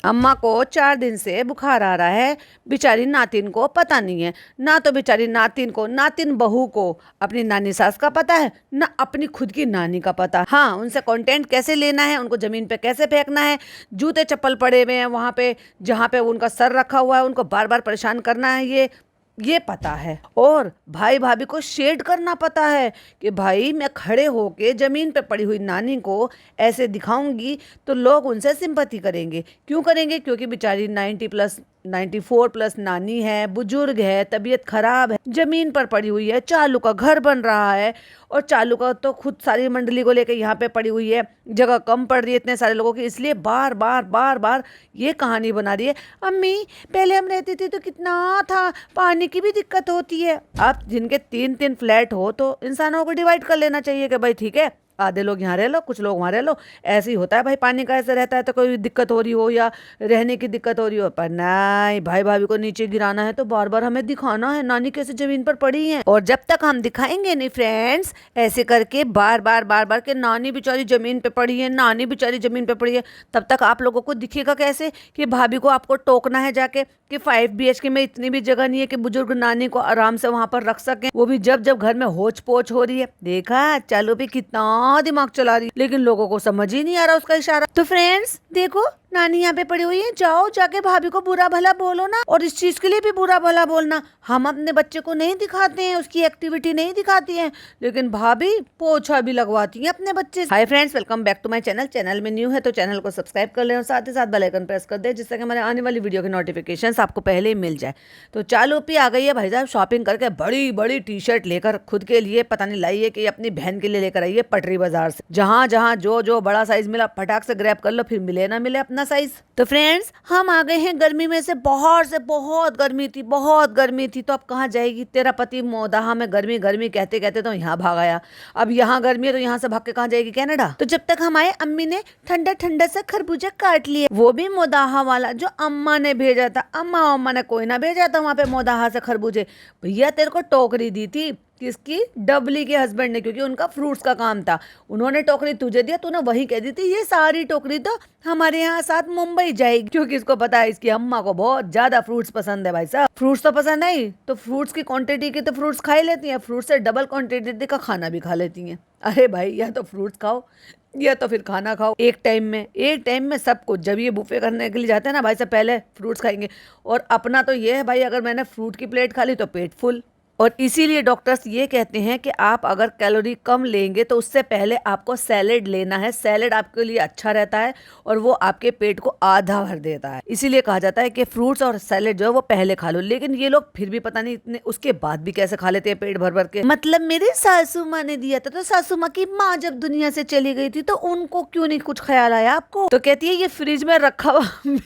अम्मा को 4 दिन से बुखार आ रहा है। बेचारी नातिन को पता नहीं है। ना तो बेचारी नातिन को, नातिन बहू को अपनी नानी सास का पता है, ना अपनी खुद की नानी का पता। हाँ, उनसे कंटेंट कैसे लेना है, उनको जमीन पे कैसे फेंकना है, जूते चप्पल पड़े हुए हैं वहां पे जहां पे उनका सर रखा हुआ है, उनको बार बार परेशान करना है, ये पता है। और भाई भाभी को शेड करना पता है कि भाई मैं खड़े होके जमीन पे पड़ी हुई नानी को ऐसे दिखाऊंगी तो लोग उनसे सिंपैथी करेंगे। क्यों करेंगे? क्योंकि बेचारी 90+, 94+ नानी है, बुजुर्ग है, तबीयत खराब है, जमीन पर पड़ी हुई है, चालू का घर बन रहा है और चालू का तो खुद सारी मंडली को लेकर यहाँ पे पड़ी हुई है, जगह कम पड़ रही है इतने सारे लोगों की, इसलिए बार बार बार बार ये कहानी बना रही है। अम्मी पहले हम रहती थी तो कितना था, पानी की भी दिक्कत होती है। अब जिनके 3-3 फ्लैट हो तो इंसानों को डिवाइड कर लेना चाहिए कि भाई ठीक है, आधे लोग यहाँ रह लो, कुछ लोग वहाँ रह लो। ऐसे ही होता है भाई, पानी का ऐसे रहता है तो कोई दिक्कत हो रही हो या रहने की दिक्कत हो रही हो। पर नहीं, भाई भाभी को नीचे गिराना है तो बार बार हमें दिखाना है नानी कैसे जमीन पर पड़ी है। और जब तक हम दिखाएंगे नहीं फ्रेंड्स, ऐसे करके बार बार बार बार के नानी बेचारी जमीन पे पड़ी है, नानी बेचारी जमीन पे पड़ी है, तब तक आप लोगों को दिखेगा कैसे कि भाभी को आपको टोकना है जाके कि 5 BHK में इतनी भी जगह नहीं है कि बुजुर्ग नानी को आराम से वहां पर रख सके, वो भी जब जब घर में होच पोच हो रही है। देखा चालू भी कितना दिमाग चला रही, लेकिन लोगों को समझ ही नहीं आ रहा उसका इशारा। तो फ्रेंड्स देखो, नानी यहाँ पे पड़ी हुई है, जाओ जाके भाभी को बुरा भला बोलो ना, और इस चीज के लिए भी बुरा भला बोलना। हम अपने बच्चे को नहीं दिखाते हैं, उसकी एक्टिविटी नहीं दिखाती हैं, लेकिन भाभी पोछा भी लगवाती है अपने बच्चे से। Hi friends, welcome back to my channel. Channel में न्यू है तो चैनल को सब्सक्राइब कर ले और साथ ही साथ बेल आइकन प्रेस कर दे, जिससे कि हमारे आने वाली वीडियो के नोटिफिकेशन आपको पहले ही मिल जाए। तो चालू पी आ गई है भाई साहब शॉपिंग करके, बड़ी बड़ी टी-शर्ट लेकर खुद के लिए पता नहीं लाई है कि अपनी बहन के लिए लेकर आई है पटरी बाजार से। जहां जहां जो जो बड़ा साइज मिला फटाक से ग्रैब कर लो, फिर मिले ना मिले अपना साइज। तो फ्रेंड्स हम आ गए हैं गर्मी में से बाहर से। बहुत गर्मी थी, बहुत गर्मी थी। तो अब कहाँ जाएगी? तेरा पति मोदाहा में गर्मी गर्मी कहते कहते तो यहाँ भाग आया। अब यहाँ गर्मी है तो यहाँ से भाग के कहाँ जाएगी? कनाडा। तो जब तक हम आए अम्मी ने ठंडा ठंडा सा खरबूजा काट लिए, वो भी मोदाहा वाला जो अम्मा ने भेजा था। अम्मा ने कोई ना भेजा था वहां पे मोदाहा से खरबूजे। भैया तेरे को टोकरी दी थी किसकी? डबली के हस्बैंड ने, क्योंकि उनका फ्रूट्स का काम था। उन्होंने टोकरी तुझे दिया, तूने वही कह दी थी ये सारी टोकरी तो हमारे यहाँ साथ मुंबई जाएगी, क्योंकि इसको पता है इसकी अम्मा को बहुत ज्यादा फ्रूट्स पसंद है। भाई साहब फ्रूट्स तो पसंद नहीं तो फ्रूट्स की क्वांटिटी की तो फ्रूट्स खा ही लेती हैं, फ्रूट्स से डबल क्वांटिटी का खाना भी खा लेती हैं। अरे भाई या तो फ्रूट्स खाओ या तो फिर खाना खाओ एक टाइम में सब कुछ। जब ये बुफे करने के लिए जाते हैं ना भाई साहब, पहले फ्रूट्स खाएंगे। और अपना तो ये है भाई, अगर मैंने फ्रूट की प्लेट खा ली तो पेट फुल। और इसीलिए डॉक्टर्स ये कहते हैं कि आप अगर कैलोरी कम लेंगे तो उससे पहले आपको सैलेड लेना है। सैलेड आपके लिए अच्छा रहता है और वो आपके पेट को आधा भर देता है। इसीलिए कहा जाता है कि फ्रूट्स और सैलेड जो है वो पहले खा लो। लेकिन ये लोग फिर भी पता नहीं इतने उसके बाद भी कैसे खा लेते हैं पेट भर भर के। मतलब मेरी सासू माँ ने दिया था, तो सासू माँ की माँ जब दुनिया से चली गई थी तो उनको क्यों नहीं कुछ ख्याल आया आपको? तो कहती है ये फ्रिज में रखा हुआ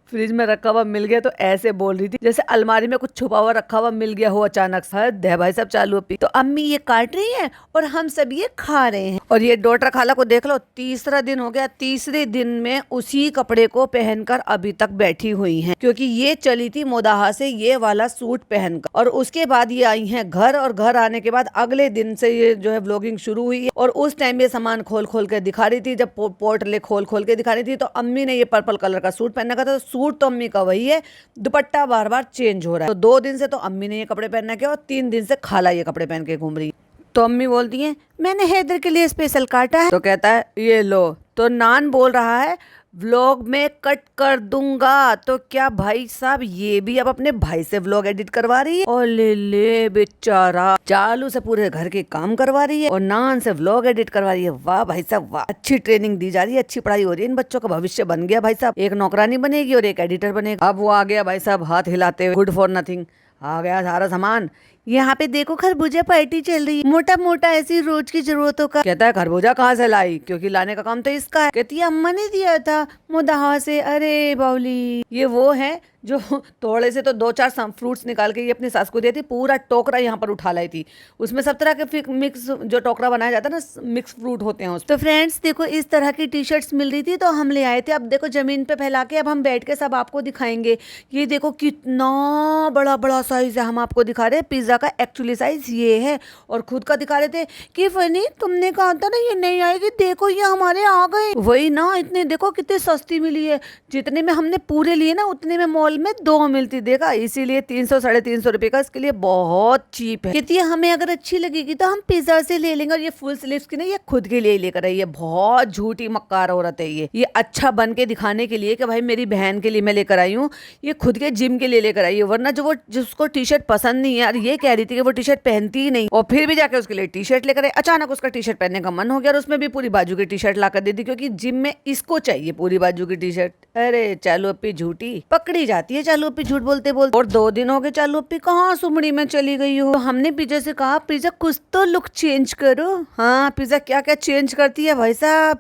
फ्रिज में रखा हुआ मिल गया। तो ऐसे बोल रही थी जैसे अलमारी में कुछ छुपा हुआ रखा हुआ मिल गया हो अचानक से। दे भाई सब चालू पी। तो अम्मी ये काट रही हैं और हम सब ये खा रहे हैं। और ये डॉटर खाला को देख लो, तीसरा दिन हो गया, तीसरे दिन में उसी कपड़े को पहनकर अभी तक बैठी हुई हैं, क्योंकि ये चली थी मोदाहा से ये वाला सूट पहनकर। और उसके बाद ये आई हैं घर, और घर आने के बाद अगले दिन से ये जो है व्लॉगिंग शुरू हुई है। और उस टाइम ये सामान खोल खोल के दिखा रही थी, जब पोर्टले खोल खोल के दिखा रही थी। तो अम्मी ने ये पर्पल कलर का सूट पहन रखा था। सूट तो अम्मी का वही है, दुपट्टा बार बार चेंज हो रहा है। तो 2 दिन से तो अम्मी ने ये कपड़े पहनना के और 3 दिन से खाला ये कपड़े पहन के घूम रही है। तो अम्मी बोलती हैं मैंने हैदर के लिए स्पेशल काटा है। तो कहता है ये लो। तो नान बोल रहा है व्लॉग में कट कर दूंगा। तो क्या भाई साहब ये भी अब अपने भाई से व्लॉग एडिट करवा रही है? और ले बेचारा चालू से पूरे घर के काम करवा रही है और नान से व्लॉग एडिट करवा रही है। वाह भाई साहब वाह, अच्छी ट्रेनिंग दी जा रही है, अच्छी पढ़ाई हो रही है। इन बच्चों का भविष्य बन गया भाई साहब। एक नौकरानी बनेगी और एक एडिटर बनेगा। अब वो आ गया भाई साहब हाथ हिलाते हुए, गुड फॉर नथिंग आ गया सारा सामान। यहाँ पे देखो खरबूजा पार्टी चल रही है, मोटा मोटा ऐसी रोज की जरूरतों का। कहता है खरबूजा कहाँ से लाई, क्योंकि लाने का काम तो इसका है। कहती है अम्मा ने दिया था मोदाहा से। अरे बाउली, ये वो है जो थोड़े से तो 2-4 फ्रूट्स निकाल के ये अपनी सास को दी थी। पूरा टोकरा यहाँ पर उठा लाई थी, उसमें सब तरह के मिक्स जो टोकरा बनाया जाता है ना, मिक्स फ्रूट होते हैं उस। तो फ्रेंड्स देखो इस तरह की टी-शर्ट्स मिल रही थी तो हम ले आए थे। अब देखो जमीन पे फैला के अब हम बैठ के सब आपको दिखाएंगे। ये देखो कितना बड़ा बड़ा साइज है, हम आपको दिखा रहे हैं। पिज्जा पिज्जा का एक्चुअली साइज ये है, और खुद का दिखा रहे थे कि फनी तुमने कहा था ना ये नहीं आएगी, देखो ये हमारे आ गए। वही ना, इतने देखो कितनी सस्ती मिली है, जितने में हमने पूरे लिए ना उतने में मॉल में 2 मिलती, देखा, इसीलिए 300 350 रुपए का इसके लिए बहुत चीप है। कहती है हमें अगर अच्छी लगेगी तो हम पिज्जा से ले लेंगे, और ये फुल स्लीव्स की नहीं, ये खुद के लिए लेकर आई है। बहुत झूठी मक्कार औरत है ये अच्छा बन के दिखाने के लिए कि भाई मेरी बहन के लिए मैं लेकर आई हूँ, ये खुद के जिम के लिए लेकर आई है। वरना जो वो जिसको टी शर्ट पसंद नहीं है, और ये कह रही थी कि वो टी शर्ट पहनती ही नहीं, और फिर भी जाके उसके लिए टी शर्ट लेकर आई। अचानक उसका टी शर्ट पहनने का मन हो गया और उसमें भी पूरी बाजू की टी शर्ट लाकर दे दी, क्योंकि जिम में इसको चाहिए पूरी बाजू की टी शर्ट। अरे चालू अप्पी झूठी पकड़ी जाती है, चालू अप्पी झूठ बोलते बोलते। और 2 दिन हो गए चालू अप्पी कहाँ सुमड़ी में चली गई हो। तो हमने पिज्जा से कहा पिज्जा कुछ तो लुक चेंज करो। हाँ, पिज्जा क्या क्या चेंज करती है भाई साहब,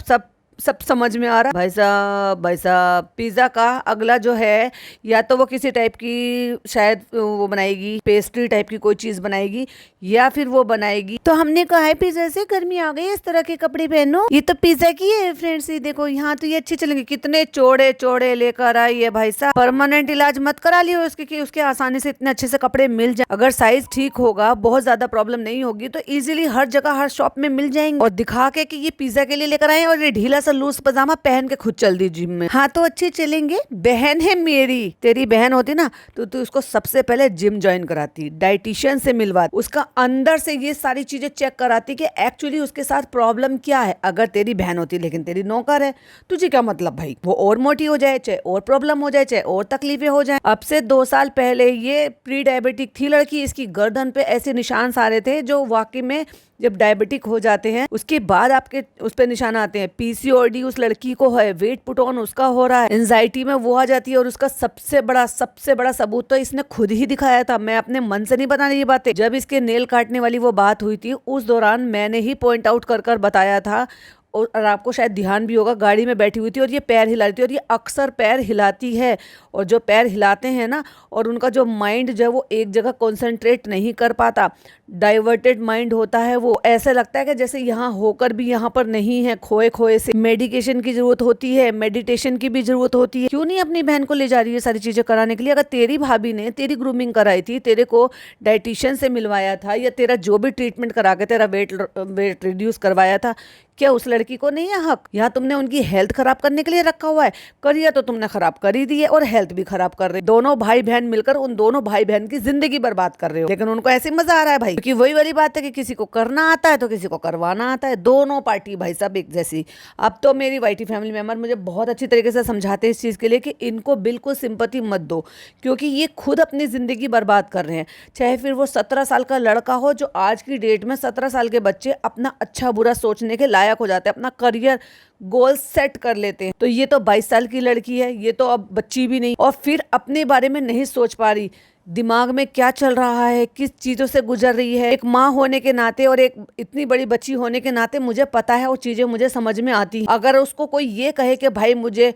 सब समझ में आ रहा। भाई साहब पिज्जा का अगला जो है, या तो वो किसी टाइप की शायद वो बनाएगी, पेस्ट्री टाइप की कोई चीज बनाएगी, या फिर वो बनाएगी। तो हमने कहा है पिज्जा से गर्मी आ गई, इस तरह के कपड़े पहनो। ये तो पिज्जा की है फ्रेंड्स, ये देखो यहाँ तो ये अच्छी चलेंगे। कितने चौड़े चौड़े लेकर आई है भाई साहब। परमानेंट इलाज मत करा लियो उसके कि उसके आसानी से इतने अच्छे से कपड़े मिल जाए। अगर साइज ठीक होगा, बहुत ज्यादा प्रॉब्लम नहीं होगी, तो इजीली हर जगह हर शॉप में मिल जाएंगे। और दिखा के कि ये पिज्जा के लिए लेकर आए, और ये ढीला सा लूज पजामा पहन के खुद चल दी जिम में। हाँ तो अच्छे चलेंगे, बहन है मेरी। तेरी बहन होती ना तो तू उसको सबसे पहले जिम ज्वाइन कराती, डाइटिशियन से मिलवाती, उसका अंदर से ये सारी चीजें चेक कराती कि एक्चुअली उसके साथ प्रॉब्लम क्या है। अगर तेरी बहन होती, लेकिन तेरी नौकर है, तुझे क्या मतलब भाई, वो और मोटी हो जाए, चाहे और प्रॉब्लम हो जाए, चाहे और तकलीफें हो जाए। अब से 2 साल पहले ये प्री डायबिटिक थी लड़की, इसकी गर्दन पे ऐसे निशान सारे थे जो वाकई में जब डायबिटिक हो जाते हैं उसके बाद आपके उस पे निशान आते हैं। पीसीओडी उस लड़की को है, वेट पुट ऑन उसका हो रहा है, एंजाइटी में वो आ जाती है, और उसका सबसे बड़ा सबूत तो इसने खुद ही दिखाया था। मैं अपने मन से नहीं बता रही ये बातें। जब इसके नेल काटने वाली वो बात हुई थी, उस दौरान मैंने ही पॉइंट आउट कर बताया था। और आपको शायद ध्यान भी होगा, गाड़ी में बैठी हुई थी और ये पैर हिला रही थी, और ये अक्सर पैर हिलाती है। और जो पैर हिलाते हैं ना, और उनका जो माइंड जो है वो एक जगह कंसंट्रेट नहीं कर पाता, डाइवर्टेड माइंड होता है। वो ऐसा लगता है कि जैसे यहाँ होकर भी यहाँ पर नहीं है, खोए खोए से। मेडिकेशन की जरूरत होती है, मेडिटेशन की भी जरूरत होती है। क्यों नहीं अपनी बहन को ले जा रही है सारी चीजें कराने के लिए। अगर तेरी भाभी ने तेरी ग्रूमिंग कराई थी, तेरे को डाइटिशियन से मिलवाया था, या तेरा जो भी ट्रीटमेंट करा के तेरा वेट रिड्यूस करवाया था, क्या उस लड़की को नहीं है हक? यहाँ तुमने उनकी हेल्थ खराब करने के लिए रखा हुआ है। करियर तो तुमने खराब कर ही दी है, और हेल्थ भी खराब कर रहे हो। दोनों भाई बहन मिलकर उन दोनों भाई बहन की जिंदगी बर्बाद कर रहे हो। लेकिन उनको ऐसे मजा आ रहा है भाई, क्योंकि वही वाली बात है कि किसी को करना आता है तो किसी को करवाना आता है। दोनों पार्टी भाई साहब एक जैसी। अब तो मेरी वाईटी फैमिली मेंबर मुझे बहुत अच्छी तरीके से समझाते हैं इस चीज के लिए कि इनको बिल्कुल सिंपैथी मत दो, क्योंकि ये खुद अपनी जिंदगी बर्बाद कर रहे हैं। चाहे फिर वो 17 साल का लड़का हो, जो आज की डेट में 17 साल के बच्चे अपना अच्छा बुरा सोचने के लायक हो जाते हैं, अपना करियर गोल सेट कर लेते हैं। तो ये तो 22 साल की लड़की है, ये तो अब बच्ची भी नहीं, और फिर अपने बारे में नहीं सोच पा रही। दिमाग में क्या चल रहा है, किस चीजों से गुजर रही है। एक माँ होने के नाते और एक इतनी बड़ी बच्ची होने के नाते मुझे पता है, वो चीजें मुझे समझ में आती है। अगर उसको कोई ये कहे कि भाई मुझे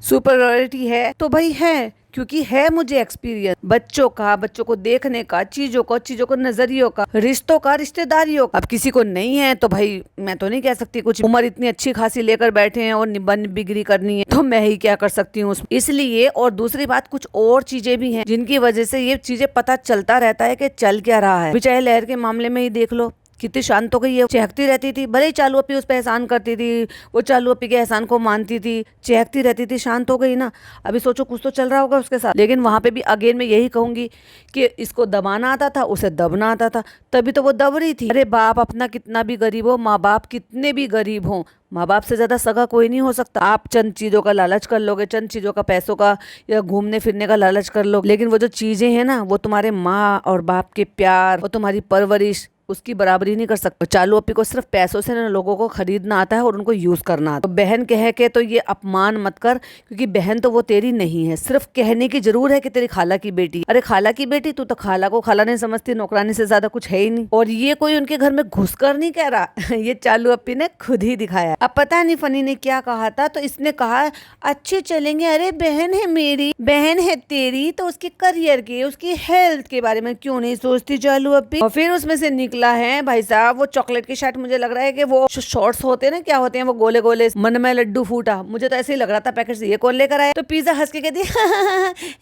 सुपरियॉरिटी है, तो भाई है, क्योंकि है मुझे एक्सपीरियंस बच्चों को देखने का, चीजों को नजरियों का, रिश्तों का, रिश्तेदारियों का। अब किसी को नहीं है तो भाई मैं तो नहीं कह सकती कुछ। उम्र इतनी अच्छी खासी लेकर बैठे हैं और निबन बिगड़ी करनी है, तो मैं ही क्या कर सकती हूँ इसलिए। और दूसरी बात, कुछ और चीजें भी हैं जिनकी वजह से ये चीजें पता चलता रहता है कि चल क्या रहा है। चाहे लहर के मामले में ही देख लो, कितनी शांत हो गई है। चहकती रहती थी, भले ही चालू अपी उस पर एहसान करती थी, वो चालू अपी के एहसान को मानती थी, चहकती रहती थी, शांत हो गई ना। अभी सोचो कुछ तो चल रहा होगा उसके साथ। लेकिन वहां पे भी अगेन मैं यही कहूंगी कि इसको दबाना आता था, उसे दबना आता था, तभी तो वो दब रही थी। अरे बाप अपना कितना भी गरीब हो, माँ बाप कितने भी गरीब हो, माँ बाप से ज्यादा सगा कोई नहीं हो सकता। आप चंद चीजों का लालच कर लोगे, चंद चीजों का, पैसों का या घूमने फिरने का लालच कर लोगे, लेकिन वो जो चीजें हैं ना, वो तुम्हारे माँ और बाप के प्यार और तुम्हारी परवरिश उसकी बराबरी नहीं कर सकते। चालू अपी को सिर्फ पैसों से ना लोगों को खरीदना आता है और उनको यूज करना आता है। तो बहन कह के तो ये अपमान मत कर, क्योंकि बहन तो वो तेरी नहीं है। सिर्फ कहने की जरूर है कि तेरी खाला की बेटी। अरे खाला की बेटी, तू तो खाला को खाला नहीं समझती, नौकरानी से ज्यादा कुछ है ही नहीं। और ये कोई उनके घर में घुसकर नहीं कह रहा ये चालू अपी ने खुद ही दिखाया। अब पता नहीं फनी ने क्या कहा था, तो इसने कहा अच्छे चलेंगे। अरे बहन है मेरी, बहन है तेरी, तो उसके करियर के, उसकी हेल्थ के बारे में क्यों नहीं सोचती चालू अपी? और फिर उसमें से निकला निकला है भाई साहब, वो चॉकलेट की शर्ट, मुझे लग रहा है कि वो शॉर्ट्स होते हैं ना, क्या होते हैं वो गोले गोले, मन में लड्डू फूटा, मुझे तो ऐसे ही लग रहा था पैकेट से, ये कौन लेकर आया। तो पिज्जा हंस के कहती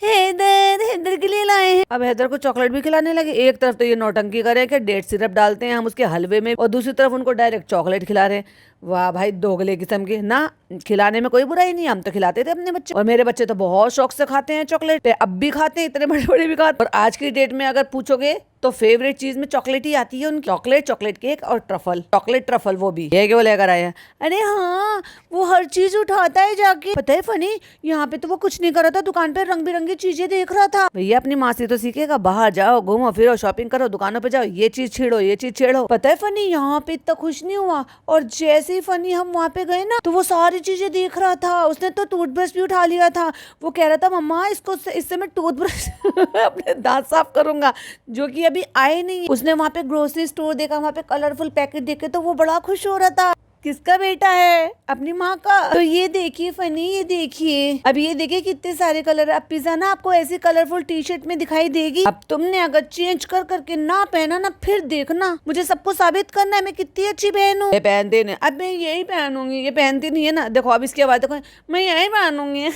हैदर के लिए लाए हैं। अब हैदर को चॉकलेट भी खिलाने लगे। एक तरफ तो ये नौटंकी करे कि डेट सिरप डालते हैं हम उसके हलवे में, और दूसरी तरफ उनको डायरेक्ट चॉकलेट खिला रहे हैं। वाह भाई, दोगले किस्म के ना। खिलाने में कोई बुराई नहीं, हम तो खिलाते थे अपने बच्चे, और मेरे बच्चे तो बहुत शौक से खाते हैं चॉकलेट, अब भी खाते हैं, इतने बड़े बड़े भी खाते। और आज की डेट में अगर पूछोगे तो फेवरेट चीज में चॉकलेट ही आती है उनकी, चॉकलेट, चॉकलेट केक और ट्रफल, चॉकलेट ट्रफल, वो भी ये वो लेकर आए हैं। अरे हाँ, वो हर चीज उठाता है जाके। पता है फनी, यहाँ पे तो वो कुछ नहीं कर रहा था, दुकान पे रंग बिरंगी चीजें देख रहा था। भैया अपनी माँ से तो सीखेगा, बाहर जाओ, घूमो फिरो, शॉपिंग करो, दुकानों पे जाओ, ये चीज छेड़ो, ये चीज छेड़ो। पता है फनी, यहाँ पे इतना खुश नहीं हुआ, और जैसे ही फनी हम वहाँ पे गए ना, तो वो सारी चीजें देख रहा था। उसने तो टूथब्रश भी उठा लिया था। वो कह रहा था मम्मा इससे मैं टूथब्रश अपने दांत साफ करूंगा, जो कि अभी आए नहीं। उसने वहाँ पे ग्रोसरी स्टोर देखा, वहाँ पे कलरफुल पैकेट देखे, तो वो बड़ा खुश हो रहा था। किसका बेटा है? अपनी माँ का। तो ये देखिए फनी, ये देखिए, अब ये देखिए कितने सारे कलर। अब पिज्जा ना आपको ऐसी कलरफुल टी शर्ट में दिखाई देगी। अब तुमने अगर चेंज कर करके ना पहना ना, फिर देखना, मुझे सबको साबित करना है मैं कितनी अच्छी बहन हूँ। पहनते नहीं, अब मैं यही पहनूंगी। ये पहनती नहीं है ना, देखो अब इसकी आवाज देखो, मैं यही पहनूंगी।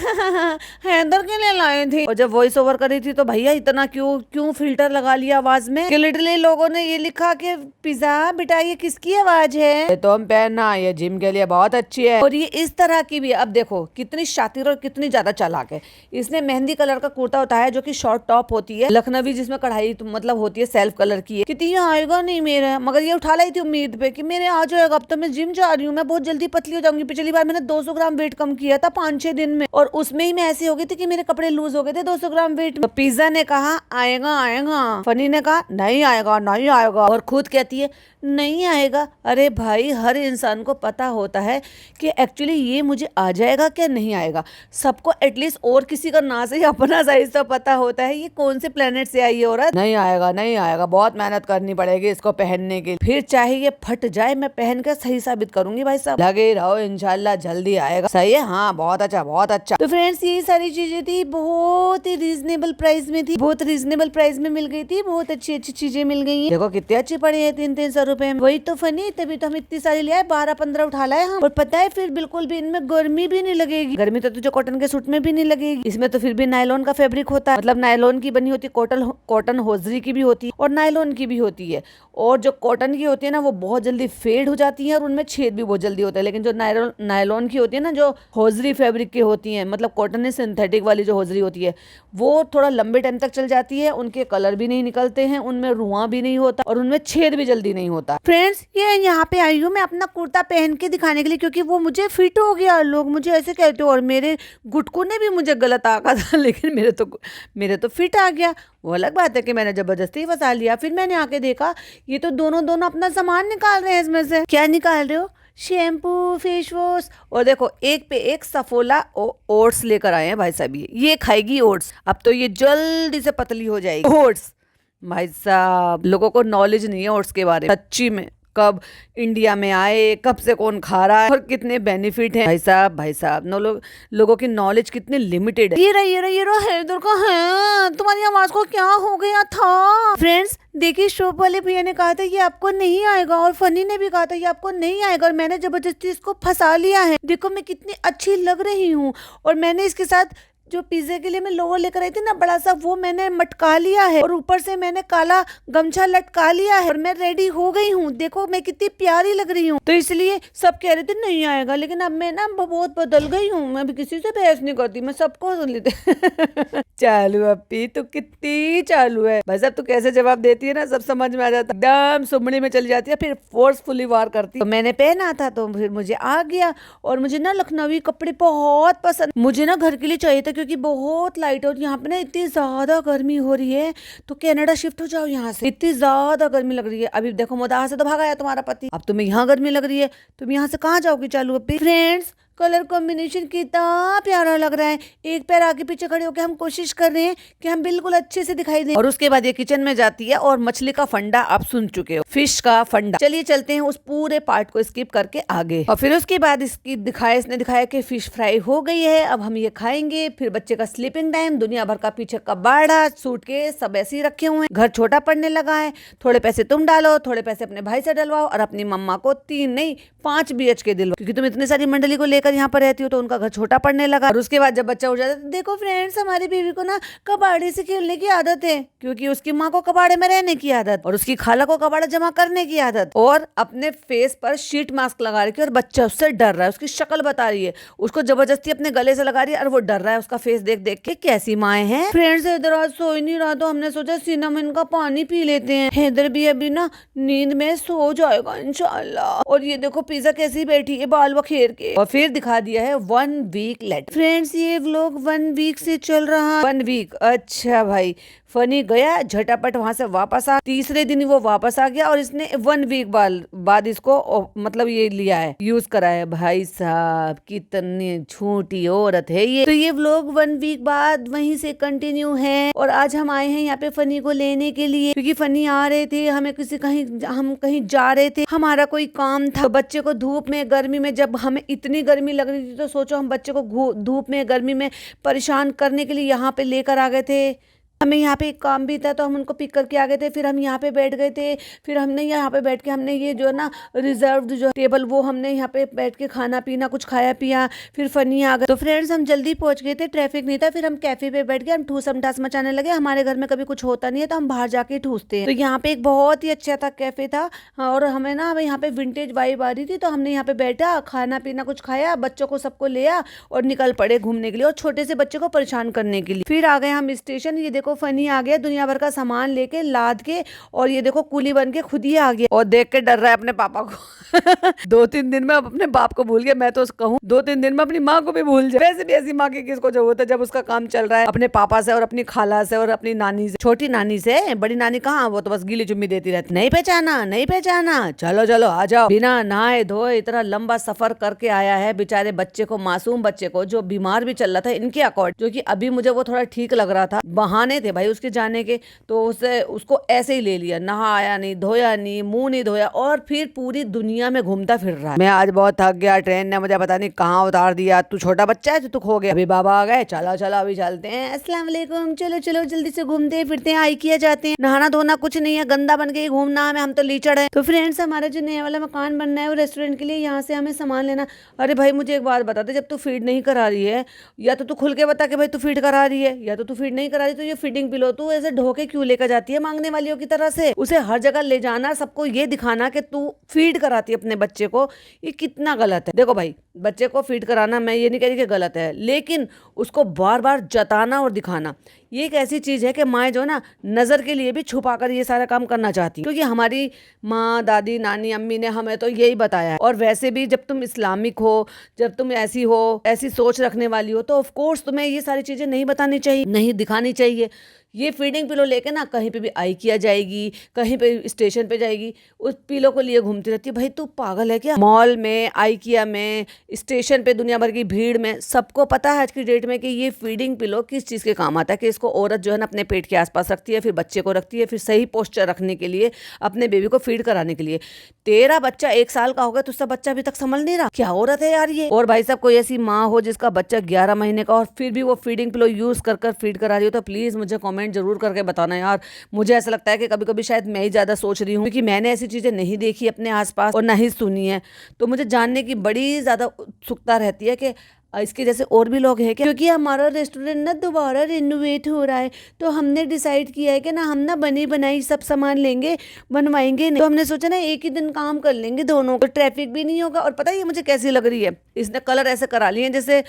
हैदर के लिए लाए थे। और जब वॉइस ओवर करी थी तो भैया इतना क्यों फिल्टर लगा लिया आवाज में, कि लिटरली लोगों ने ये लिखा कि पिज्जा बेटा ये किसकी आवाज है, तुम पहनना, ये जिम के लिए बहुत अच्छी है। और ये इस तरह की भी, अब देखो कितनी शातिर और कितनी ज्यादा चालाक है। इसने मेहंदी कलर का कुर्ता उठाया, जो कि शॉर्ट टॉप होती है लखनवी, जिसमें कढ़ाई मतलब होती है, सेल्फ कलर की है। कितनी ये आएगा नहीं मेरा, मगर ये उठा लाई थी उम्मीद पे कि मेरे आ जाएगा। अब तो मैं जिम जा रही हूँ, मैं बहुत जल्दी पतली हो जाऊंगी। पिछली बार मैंने 200 ग्राम वेट कम किया था 5-6 दिन में, और उसमें ही मैं ऐसी हो गई थी कि मेरे कपड़े लूज हो गए थे 200 ग्राम वेट में। तो पिज्जा ने कहा आएगा आएगा, फनी ने कहा नहीं आएगा नहीं आएगा, और खुद कहती है नहीं आएगा। अरे भाई, हर इंसान को पता होता है कि एक्चुअली ये मुझे आ जाएगा क्या नहीं आएगा। सबको एटलीस्ट और किसी का ना से अपना साइज तो पता होता है, ये कौन से प्लेनेट से आई है औरत। नहीं आएगा नहीं आएगा, बहुत मेहनत करनी पड़ेगी इसको पहनने के लिए, फिर चाहे ये फट जाए, मैं पहन कर सही साबित करूंगी भाई साहब, लगे रहो, इंशाल्लाह जल्दी आएगा। सही है, हाँ बहुत अच्छा बहुत अच्छा। तो फ्रेंड्स, ये सारी चीजें थी, बहुत ही रीजनेबल प्राइस में थी, बहुत रीजनेबल प्राइस में मिल गई थी, बहुत अच्छी अच्छी चीजें मिल गई है। देखो कितनी अच्छी पड़ी है, 300 रुपए में। वही तो फनी, तभी तो हम इतनी सारी ले आए, 12-15 उठा लाए हम। और पता है फिर बिल्कुल भी इनमें गर्मी भी नहीं लगेगी। गर्मी तो तुझे कॉटन के सूट में भी नहीं लगेगी। इसमें तो फिर भी नायलॉन का फैब्रिक होता है, मतलब नायलॉन की बनी होती, कॉटन होजरी की भी होती है और नायलॉन की भी होती है। और जो कॉटन की होती है ना, वो बहुत जल्दी फेड हो जाती है और उनमें छेद भी बहुत जल्दी होता है। लेकिन जो नायलॉन की होती है ना, जो होजरी फैब्रिक की होती है, मतलब कॉटन है सिंथेटिक वाली जो होजरी होती है, वो थोड़ा लंबे टाइम तक चल जाती है, उनके कलर भी नहीं निकलते हैं, उनमें रुआं भी नहीं होता और उनमें छेद भी जल्दी नहीं होता। फ्रेंड्स, ये यहाँ पे आई हूँ मैं अपना कुर्ता पहन के दिखाने के लिए, क्योंकि वो मुझे फिट हो गया। लोग मुझे ऐसे कहते हो, और मेरे गुटकू ने भी मुझे गलत आका था, लेकिन मेरे तो फिट आ गया। वो अलग बात है कि मैंने जबरदस्ती फंसा लिया। फिर मैंने आके देखा, ये तो दोनों अपना सामान निकाल रहे हैं इसमें से। क्या निकाल रहे हो? शैम्पू, फेस वॉश, और देखो एक पे एक सफोला ओट्स लेकर आए हैं भाई साहब। ये खाएगी ओट्स, अब तो ये जल्दी से पतली हो जाएगी। ओट्स भाई साहब, लोगों को नॉलेज नहीं है ओट्स के बारे में सच्ची में। कब इंडिया में आए, कब से कौन खा रहा है और कितने बेनिफिट हैं भाई साहब लोगों की नॉलेज कितनी लिमिटेड है। ये रहा हैदर का है। तुम्हारी आवाज को क्या हो गया था? फ्रेंड्स देखिए, शॉप वाले भैया ने कहा था ये आपको नहीं आएगा, और फनी ने भी कहा था ये आपको नहीं आएगा, और मैंने जबरदस्ती इसको फंसा लिया है। देखो मैं कितनी अच्छी लग रही हूँ, और मैंने इसके साथ जो पिज्जे के लिए मैं लोवर लेकर आई थी ना बड़ा सा, वो मैंने मटका लिया है, और ऊपर से मैंने काला गमछा लटका लिया है, और मैं रेडी हो गई हूँ। देखो मैं कितनी प्यारी लग रही हूँ। तो इसलिए सब कह रहे थे नहीं आएगा, लेकिन अब मैं ना बहुत बदल गई हूँ। मैं भी किसी से बहस नहीं करती, मैं सबको सुन लेती। चालू अपी, तू कितनी चालू है भाई साहब। तू कैसे जवाब देती है ना, सब समझ में आ जाता, एकदम सुमड़ी में चली जाती है, फिर फोर्सफुली वार करती। तो मैंने पहना था तो फिर मुझे आ गया, और मुझे ना लखनवी कपड़े बहुत पसंद, मुझे ना घर के लिए चाहिए था, क्योंकि बहुत लाइट, और यहाँ पे ना इतनी ज्यादा गर्मी हो रही है, तो कनाडा शिफ्ट हो जाओ यहाँ से, इतनी ज्यादा गर्मी लग रही है। अभी देखो मुदाह से तो भागा है तुम्हारा पति, अब तुम्हें यहाँ गर्मी लग रही है, तुम यहाँ से कहाँ जाओगी चालू अपी? फ्रेंड्स, कलर कॉम्बिनेशन कितना प्यारा लग रहा है। एक पैर आगे पीछे खड़े होकर हम कोशिश कर रहे हैं कि हम बिल्कुल अच्छे से दिखाई दे। और उसके बाद ये किचन में जाती है और मछली का फंडा आप सुन चुके हो, फिश का फंडा। चलिए चलते हैं उस पूरे पार्ट को स्किप करके आगे। और फिर उसके बाद इसने दिखाया कि फिश फ्राई हो गई है, अब हम ये खाएंगे। फिर बच्चे का स्लीपिंग टाइम, दुनिया भर का पीछे कबाड़ा, सूटकेस सब ऐसे ही रखे हुए हैं। घर छोटा पड़ने लगा है, थोड़े पैसे तुम डालो, थोड़े पैसे अपने भाई से डलवाओ और अपनी मम्मा को 3 नहीं 5 BHK दिलवाओ, क्योंकि तुम इतनी सारी मंडली को लेकर यहाँ पर रहती हो तो उनका घर छोटा पड़ने लगा। और उसके बाद जब बच्चा उठ जाता है, देखो फ्रेंड्स हमारी बीवी को ना कबाड़े से खेलने की आदत है, क्योंकि उसकी माँ को कबाड़े में रहने की आदत और उसकी खाला को कबाड़ा जमा करने की आदत, और अपने फेस पर शीट मास्क लगा रखी है और बच्चा उससे डर रहा है, उसकी शक्ल बता रही है, उसको जबरदस्ती अपने गले से लगा रही है और वो डर रहा है उसका फेस देख देख के। कैसी माएँ हैं। फ्रेंड्स हैदर आज सो ही नहीं रहा तो हमने सोचा सिनेमन का पानी पी लेते हैं। हैदर भी अभी ना नींद में सो जाएगा इंशाल्लाह। और ये देखो पिज्जा कैसी बैठी है बाल बखेर के। और फिर दिखा दिया है 1 वीक लेट। फ्रेंड्स ये व्लॉग 1 वीक से चल रहा। 1 वीक, अच्छा भाई। फनी गया झटापट वहां से वापस आ, तीसरे दिन वो वापस आ गया और इसने 1 वीक बाद इसको मतलब ये लिया है, यूज करा है। भाई साहब कितनी झूठी औरत है ये। तो ये व्लॉग 1 वीक बाद वहीं से कंटिन्यू है। और आज हम आए हैं यहाँ पे फनी को लेने के लिए, क्योंकि फनी आ रहे थे, हम कहीं जा रहे थे, हमारा कोई काम था। तो बच्चे को धूप में गर्मी में, जब हमें इतनी गर्मी लग रही थी तो सोचो हम बच्चे को धूप में गर्मी में परेशान करने के लिए यहाँ पे लेकर आ गए थे। हमें यहाँ पे एक काम भी था तो हम उनको पिक करके आ गए थे। फिर हम यहाँ पे बैठ गए थे। फिर हमने यहाँ पे बैठ के हमने ये जो ना रिजर्व्ड जो टेबल वो हमने यहाँ पे बैठ के खाना पीना कुछ खाया पिया। फिर फनी आ गए। तो फ्रेंड्स हम जल्दी पहुंच गए थे, ट्रैफिक नहीं था। फिर हम कैफे पे बैठ के हम ठूसम ठास मचाने लगे। हमारे घर में कभी कुछ होता नहीं है तो हम बाहर जाके ठूसते हैं। तो यहाँ पे एक बहुत ही अच्छा था कैफे था और हमें ना यहाँ पे विंटेज वाइब आ रही थी। तो हमने यहाँ पे बैठा, खाना पीना कुछ खाया, बच्चों को सबको लिया और निकल पड़े घूमने के लिए और छोटे से बच्चे को परेशान करने के लिए। फिर आ गए हम स्टेशन। ये देखो फनी आ गया दुनिया भर का सामान लेके लाद के, और ये देखो कुली बन के खुद ही आ गया और देख के डर रहा है अपने पापा को। 2-3 दिन में अपने बाप को भूल गया। मैं तो कहूँ 2-3 दिन में अपनी माँ को भी भूल जाए। वैसे भी ऐसी माँ की किसको जरूरत है जब उसका काम चल रहा है अपने पापा से और अपनी खाला से और अपनी नानी से। छोटी नानी से, बड़ी नानी कहाँ, वो तो बस गीली चुम्मी देती रहती। नहीं पहचाना, चलो चलो आ जाओ। बिना नहाए धोए इतना लंबा सफर करके आया है बेचारे बच्चे को, मासूम बच्चे को जो बीमार भी चल रहा था इनके अकॉर्ड, जो कि अभी मुझे वो थोड़ा ठीक लग रहा था। बहाने थे भाई उसके जाने के, तो उसको ऐसे ही ले लिया, नहाया नहीं, धोया नहीं, मुंह नहीं धोया और फिर पूरी दुनिया में घूमता फिर रहा है। मैं आज बहुत थक गया, ट्रेन ने मुझे पता नहीं कहाँ उतार दिया। तू छोटा बच्चा है तो तू खो गया। अभी बाबा आ गए, चलो अभी चलते हैं। अस्सलाम वालेकुम, चलो जल्दी से घूमते फिरते हैं, आई किया जाते हैं। नहाना धोना कुछ नहीं है, गंदा बन के घूमना हमें, हम तो लीचड़ है। तो फ्रेंड्स हमारा जो नया वाला मकान बनना है वो रेस्टोरेंट के लिए, यहाँ से हमें सामान लेना। अरे भाई मुझे एक बात बता दे, जब तू फीड नहीं करा रही है, या तो तू खुल के बता कि भाई तू फीड करा रही है, या तो तू फीड नहीं करा रही, तो ये फीडिंग पिलो तू ऐसे ढोके क्यों लेकर जाती है मांगने वालियों की तरह से? उसे हर जगह ले जाना, सबको ये दिखाना कि तू फीड कराती है अपने बच्चे को, ये कितना गलत है। देखो भाई बच्चे को फीड कराना मैं ये नहीं कह रही कि गलत है, लेकिन उसको बार बार जताना और दिखाना ये एक ऐसी चीज है कि माँ जो ना नजर के लिए भी छुपाकर ये सारा काम करना चाहती, क्योंकि हमारी माँ दादी नानी अम्मी ने हमें तो यही बताया है। और वैसे भी जब तुम इस्लामिक हो, जब तुम ऐसी हो, ऐसी सोच रखने वाली हो, तो ऑफ कोर्स तुम्हें ये सारी चीजें नहीं बतानी चाहिए, नहीं दिखानी चाहिए। ये फीडिंग पिलो लेके ना कहीं पे भी आई किया जाएगी, कहीं पे स्टेशन पे जाएगी, उस पिलो को लिए घूमती रहती है। भाई तू पागल है क्या? मॉल में, आई किया में, स्टेशन पे, दुनिया भर की भीड़ में सबको पता है आज की डेट में कि ये फीडिंग पिलो किस चीज़ के काम आता है। कि इसको औरत जो है ना अपने पेट के आसपास रखती है, फिर बच्चे को रखती है, फिर सही पोस्चर रखने के लिए, अपने बेबी को फीड कराने के लिए। तेरा बच्चा 1 साल का हो गया, तुझसे बच्चा अभी तक संभल नहीं रहा, क्या औरत है यार ये? और भाई साहब कोई ऐसी माँ हो जिसका बच्चा 11 महीने का और फिर भी वो फीडिंग पिलो यूज कर फीड करा रही हो, तो प्लीज मुझे कमेंट जरूर करके बताना यार। मुझे ऐसा लगता है कि कभी कभी शायद मैं ही ज्यादा सोच रही हूँ, क्योंकि मैंने ऐसी चीजें नहीं देखी अपने आसपास और ना ही सुनी है, तो मुझे जानने की बड़ी ज्यादा उत्सुकता रहती है कि इसके जैसे और भी लोग हैं क्या। क्योंकि हमारा रेस्टोरेंट ना दोबारा रिनोवेट हो रहा है, तो हमने डिसाइड किया है कि ना हम ना बनी बनाई सब सामान लेंगे, बनवाएंगे नहीं। तो हमने सोचा ना एक ही दिन काम कर लेंगे दोनों, तो ट्रैफिक भी नहीं होगा। और पता है ये मुझे कैसी लग रही है, इसने कलर ऐसे करा लिए हैं जैसे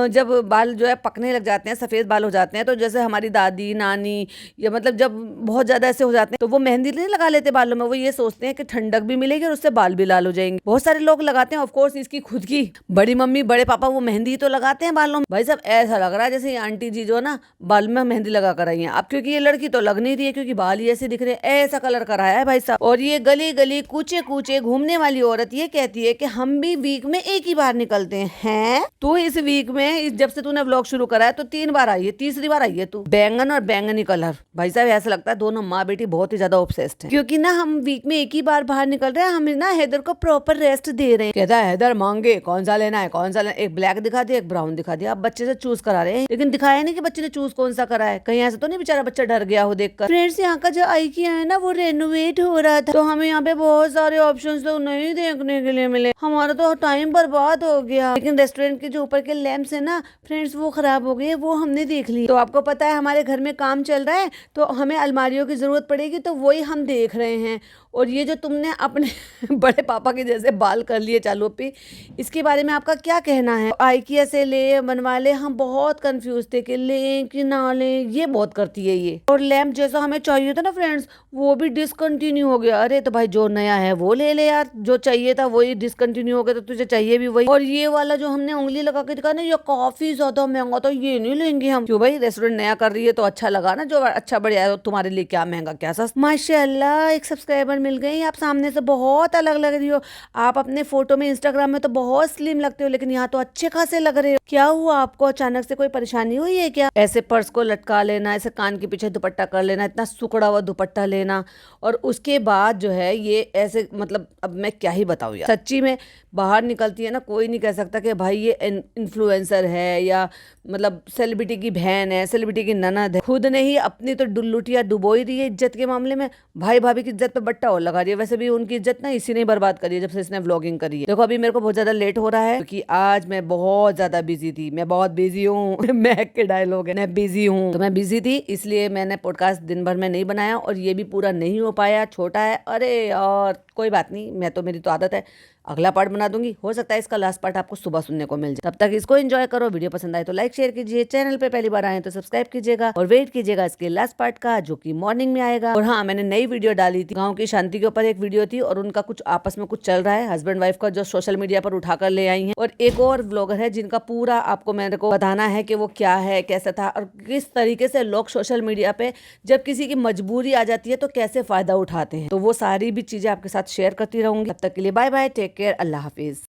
जब बाल जो है पकने लग जाते हैं, सफ़ेद बाल हो जाते हैं, तो जैसे हमारी दादी नानी या मतलब जब बहुत ज़्यादा ऐसे हो जाते हैं तो वो मेहंदी नहीं लगा लेते बालों में, वो ये सोचते हैं कि ठंडक भी मिलेगी और उससे बाल भी लाल हो जाएंगे। बहुत सारे लोग लगाते हैं। ऑफकोर्स इसकी खुद की बड़ी मम्मी बड़े पापा वो मेहंदी मेहंदी तो लगाते हैं बालों में। भाई साहब ऐसा लग रहा है जैसे ये आंटी जी जो ना बाल में मेहंदी लगा कर आई है। अब क्योंकि ये लड़की तो लग नहीं रही है क्योंकि बाल ही ऐसे दिख रहे हैं, ऐसा कलर कराया है भाई साहब। और ये गली गली कूचे कूचे घूमने वाली औरत ये कहती है कि हम भी वीक में एक ही बार निकलते हैं। तू इस वीक में जब से तूने व्लॉग शुरू करा है तो 3 बार आई है, तीसरी बार आई है तू। बैंगन और बैंगनी कलर। भाई साहब ऐसा लगता है दोनों माँ बेटी बहुत ही ज्यादा ऑब्सेस्ड हैं, क्योंकि ना हम वीक में एक ही बार बाहर निकल रहे हैं। हम ना हैदर को प्रॉपर रेस्ट दे रहे हैं। कहता है हैदर मांगे कौन सा लेना है, कौन सा लेना, एक ब्लैक दिखा दिया एक ब्राउन दिखा दिया। अब बच्चे से चूज करा रहे हैं, लेकिन दिखाया नहीं कि बच्चे ने चूज कौन सा करा है। कहीं ऐसा तो नहीं बेचारा बच्चा डर गया हो देखकर। फ्रेंड्स यहाँ का जो IKEA है ना वो रेनोवेट हो रहा था, तो हमें यहाँ पे बहुत सारे ऑप्शंस तो नहीं देखने के लिए मिले। हमारा तो टाइम बर्बाद हो गया। लेकिन रेस्टोरेंट के जो ऊपर के लैंप्स है ना फ्रेंड्स वो खराब हो गए, वो हमने देख ली। तो आपको पता है हमारे घर में काम चल रहा है तो हमें अलमारियों की जरूरत पड़ेगी, तो वही हम देख रहे हैं। और ये जो तुमने अपने बड़े पापा के जैसे बाल कर लिए चालू पे, इसके बारे में आपका क्या कहना है? IKEA से ले बनवा ले, हम बहुत कंफ्यूज थे कि लें कि ना लें। ये बहुत करती है ये। और लैंप जैसा हमें चाहिए था ना फ्रेंड्स वो भी डिसकंटिन्यू हो गया। अरे तो भाई जो नया है वो ले ले यार, जो चाहिए था वही डिसकंटिन्यू हो गया तो तुझे चाहिए भी वही। और ये वाला जो हमने उंगली लगा के दिखा ना ये काफी ज्यादा महंगा था, ये नहीं लेंगे हम। क्यों भाई, रेस्टोरेंट नया कर रही है तो अच्छा लगा ना, जो अच्छा बढ़िया है तुम्हारे लिए क्या महंगा क्या सस्ता। माशाल्लाह एक सब्सक्राइबर मिल गई। आप सामने से बहुत अलग लग रही हो। आप अपने फोटो में इंस्टाग्राम में तो बहुत स्लिम लगते हो, लेकिन यहाँ तो अच्छे खासे लग रहे हो। क्या हुआ आपको, अचानक से कोई परेशानी हुई है क्या? ऐसे पर्स को लटका लेना, ऐसे कान के पीछे दुपट्टा कर लेना, इतना सुकड़ा हुआ दुपट्टा लेना, और उसके बाद जो है ये ऐसे, मतलब अब मैं क्या ही बताऊँ यार। सच्ची में बाहर निकलती है ना, कोई नहीं कह सकता कि भाई ये इन्फ्लुएंसर है या मतलब सेलिब्रिटी की बहन है, सेलिब्रिटी की ननद है। खुद ने ही अपनी तो डुल्लुटिया डुबो ही रही है इज्जत के मामले में। भाई भाभी की इज्जत पे बट्टा और लगा रही है। वैसे भी उनकी इज्जत ना इसी ने बर्बाद करी है जब से इसने व्लॉगिंग करी है। देखो अभी मेरे को बहुत ज्यादा लेट हो रहा है क्योंकि आज मैं बहुत ज्यादा बिजी थी। मैं बहुत बिजी हूँ महक के डायलॉग है, मैं बिजी हूँ। तो मैं बिजी थी इसलिए मैंने पॉडकास्ट दिन भर में नहीं बनाया और ये भी पूरा नहीं हो पाया, छोटा है। अरे और कोई बात नहीं, मैं तो, मेरी तो आदत है, अगला पार्ट बना दूंगी। हो सकता है इसका लास्ट पार्ट आपको सुबह सुनने को मिल जाए। तब तक इसको एंजॉय करो। वीडियो पसंद आए तो लाइक शेयर कीजिए, चैनल पे पहली बार आए तो सब्सक्राइब कीजिएगा और वेट कीजिएगा इसके लास्ट पार्ट का जो कि मॉर्निंग में आएगा। और हाँ, मैंने नई वीडियो डाली थी, गाँव की शांति के ऊपर एक वीडियो थी और उनका कुछ आपस में कुछ चल रहा है हस्बैंड वाइफ का, जो सोशल मीडिया पर उठाकर ले आई है। और एक और व्लॉगर है जिनका पूरा आपको मेरे को बताना है कि वो क्या है, कैसा था और किस तरीके से लोग सोशल मीडिया पे जब किसी की मजबूरी आ जाती है तो कैसे फायदा उठाते हैं। तो वो सारी भी चीजें आपके साथ शेयर करती रहूंगी। तब तक के लिए बाय बाय, टेक केयर, अल्लाह हाफिज।